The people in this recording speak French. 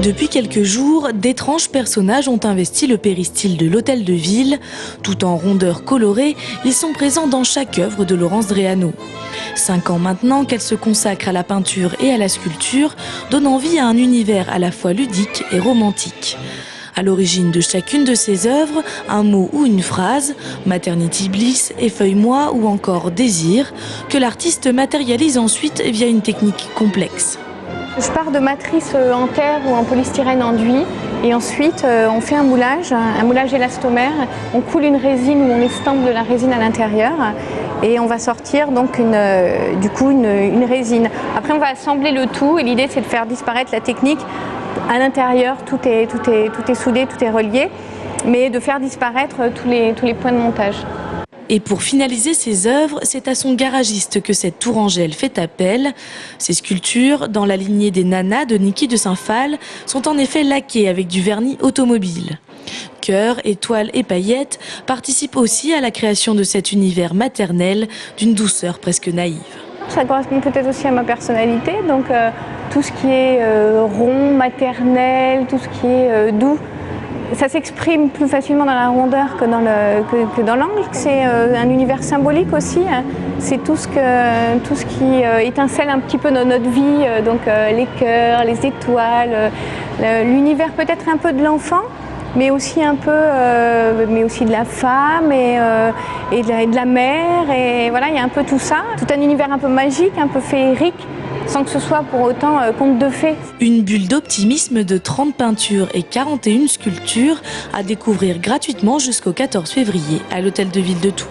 Depuis quelques jours, d'étranges personnages ont investi le péristyle de l'Hôtel de Ville. Tout en rondeur colorée, ils sont présents dans chaque œuvre de Laurence Dréano. 5 ans maintenant qu'elle se consacre à la peinture et à la sculpture, donne envie à un univers à la fois ludique et romantique. À l'origine de chacune de ses œuvres, un mot ou une phrase, Maternity Bliss, Effeuille-moi ou encore Désir, que l'artiste matérialise ensuite via une technique complexe. Je pars de matrices en terre ou en polystyrène enduit et ensuite on fait un moulage élastomère. On coule une résine ou on estampe de la résine à l'intérieur et on va sortir donc une résine. Après on va assembler le tout et l'idée c'est de faire disparaître la technique. À l'intérieur tout est soudé, tout est relié, mais de faire disparaître tous les points de montage. Et pour finaliser ses œuvres, c'est à son garagiste que cette tourangelle fait appel. Ses sculptures, dans la lignée des nanas de Niki de Saint-Phal, sont en effet laquées avec du vernis automobile. Cœurs, étoiles et paillettes participent aussi à la création de cet univers maternel d'une douceur presque naïve. Ça correspond peut-être aussi à ma personnalité, donc tout ce qui est rond, maternel, tout ce qui est doux. Ça s'exprime plus facilement dans la rondeur que dans l'angle. C'est un univers symbolique aussi. C'est tout ce qui étincelle un petit peu dans notre vie, donc les cœurs, les étoiles, l'univers peut-être un peu de l'enfant, mais aussi de la femme et de la mère. Et voilà, il y a un peu tout ça. Tout un univers un peu magique, un peu féerique, sans que ce soit pour autant conte de fées. Une bulle d'optimisme de 30 peintures et 41 sculptures à découvrir gratuitement jusqu'au 14 février à l'Hôtel de Ville de Tours.